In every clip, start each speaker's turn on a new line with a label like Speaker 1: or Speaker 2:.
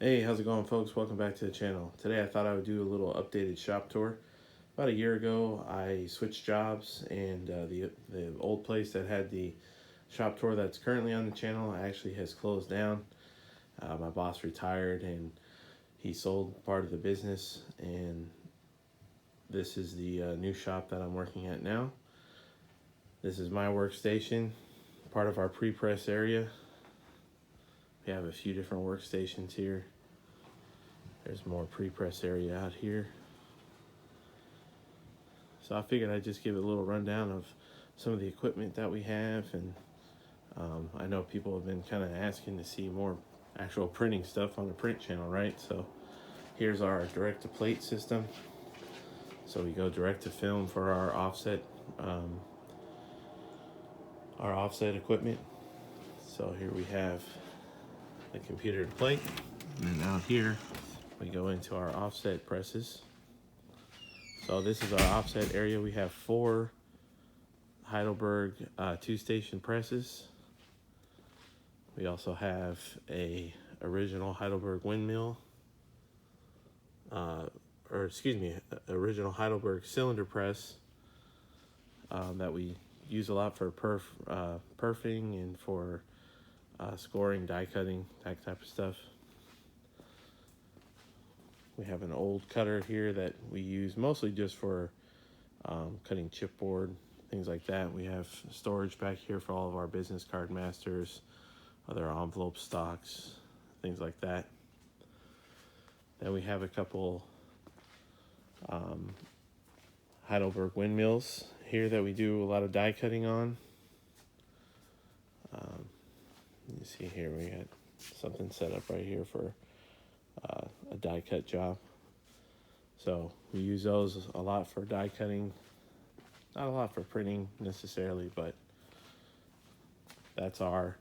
Speaker 1: Hey, how's it going, folks? Welcome back to the channel. Today I thought I would do a little updated shop tour. About a year ago I switched jobs, and the old place that had the shop tour that's currently on the channel actually has closed down. My boss retired and he sold part of the business, and this is the new shop that I'm working at now. This is my workstation, part of our pre-press area. We have a few different workstations here. There's more pre-press area out here. So I figured I'd just give a little rundown of some of the equipment that we have, and I know people have been kind of asking to see more actual printing stuff on the print channel, right? So here's our direct-to-plate system. So we go direct to film for our offset equipment. So here we have the computer plate, and out here we go into our offset presses. So this is our offset area. We have 4 Heidelberg 2-station presses. We also have a original Heidelberg windmill, original Heidelberg cylinder press that we use a lot for perfing and for scoring, die cutting, that type of stuff. We have an old cutter here that we use mostly just for cutting chipboard, things like that. We have storage back here for all of our business card masters, other envelope stocks, things like that. Then we have a couple Heidelberg windmills here that we do a lot of die cutting on. You see here we got something set up right here for a die cut job. So we use those a lot for die cutting, not a lot for printing necessarily, but that's our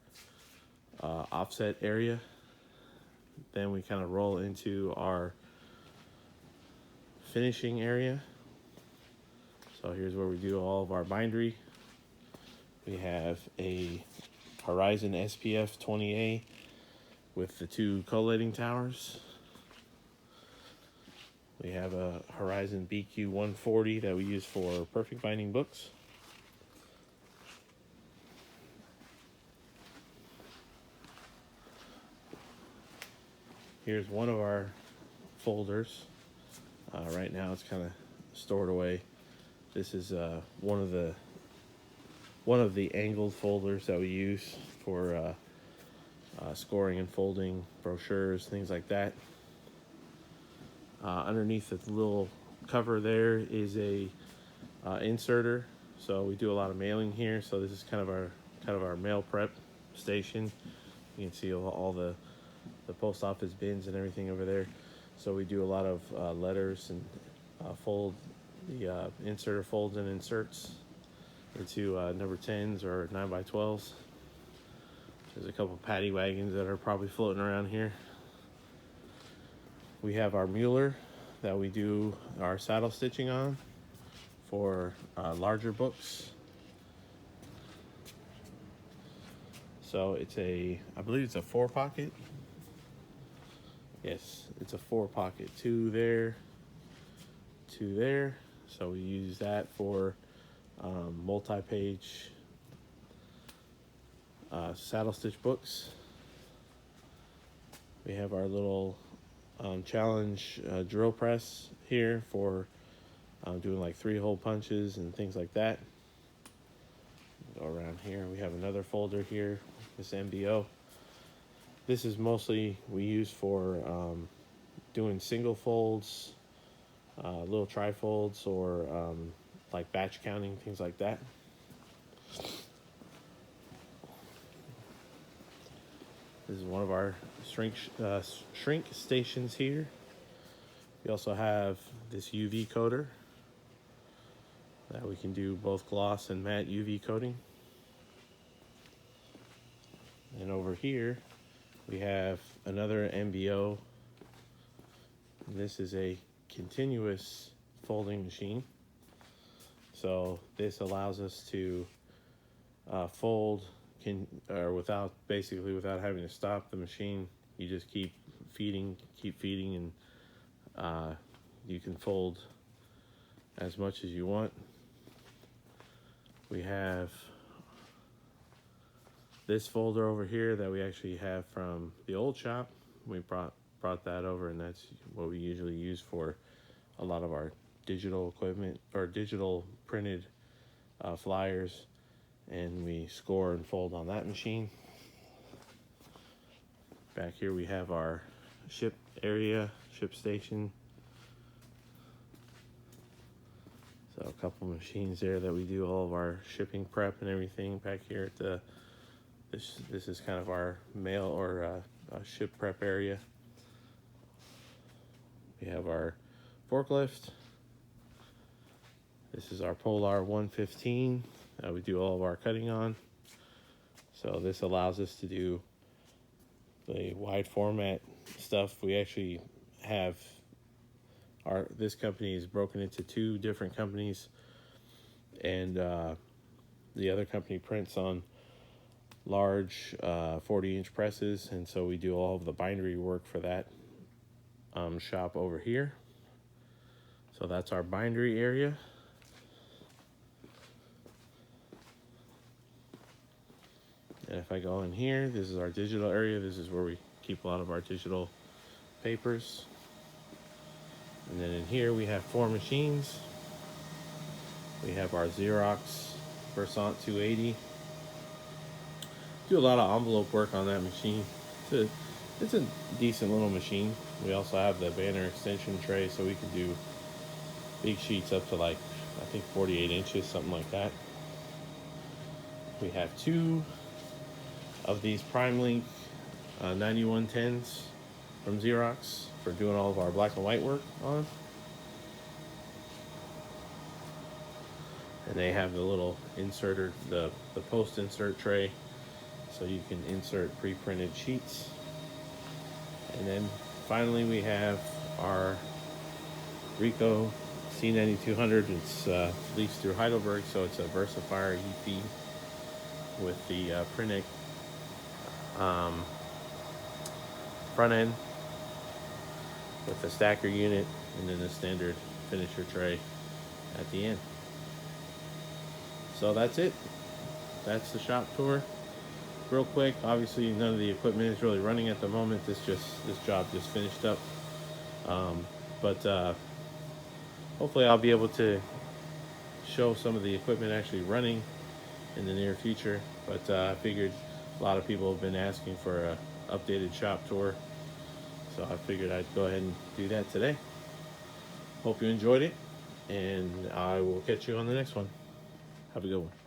Speaker 1: offset area. Then we kind of roll into our finishing area. So here's where we do all of our bindery. We have a Horizon SPF 20A with the 2 collating towers. We have a Horizon BQ 140 that we use for perfect binding books. Here's one of our folders. Right now it's kind of stored away. This is one of the angled folders that we use for scoring and folding brochures, things like that. Underneath the little cover there is a inserter. So we do a lot of mailing here. So this is kind of our mail prep station. You can see all the post office bins and everything over there. So we do a lot of letters and the inserter folds and inserts into number 10s or 9x12s. There's a couple paddy wagons that are probably floating around here. We have our Mueller that we do our saddle stitching on for larger books. So I believe it's a 4-pocket. Yes, it's a 4-pocket, 2 there, 2 there. So we use that for multi-page saddle stitch books. We have our little challenge drill press here for doing like 3-hole punches and things like that. Go around here, we have another folder here, this MBO. This is mostly we use for doing single folds, little trifolds, or like batch counting, things like that. This is one of our shrink stations here. We also have this UV coater that we can do both gloss and matte UV coating. And over here we have another MBO. This is a continuous folding machine. So this allows us to fold without having to stop the machine. You just keep keep feeding, and you can fold as much as you want. We have this folder over here that we actually have from the old shop. We brought that over, and that's what we usually use for a lot of our digital equipment or digital printed flyers, and we score and fold on that machine. Back here we have our ship area, ship station. So a couple machines there that we do all of our shipping prep and everything. Back here at the this is kind of our mail or ship prep area. We have our forklift. This is our Polar 115 that we do all of our cutting on. So this allows us to do the wide format stuff. We actually have this company is broken into two different companies, and the other company prints on large 40-inch presses, and so we do all of the bindery work for that shop over here. So that's our bindery area. And if I go in here, this is our digital area. This is where we keep a lot of our digital papers. And then in here we have 4 machines. We have our Xerox Versant 280. Do a lot of envelope work on that machine. It's a decent little machine. We also have the banner extension tray, so we can do big sheets up to like, I think 48 inches, something like that. We have 2 of these PrimeLink 9110s from Xerox for doing all of our black and white work on. And they have the little inserter, the post insert tray, so you can insert pre-printed sheets. And then finally we have our Ricoh C9200. It's leased through Heidelberg, so it's a Versafire EP with the Printic front end with the stacker unit, and then the standard finisher tray at the end. So that's it. That's the shop tour. Real quick, obviously none of the equipment is really running at the moment. This job just finished up. But hopefully I'll be able to show some of the equipment actually running in the near future. But I figured a lot of people have been asking for a updated shop tour, so I figured I'd go ahead and do that today. Hope you enjoyed it, and I will catch you on the next one. Have a good one.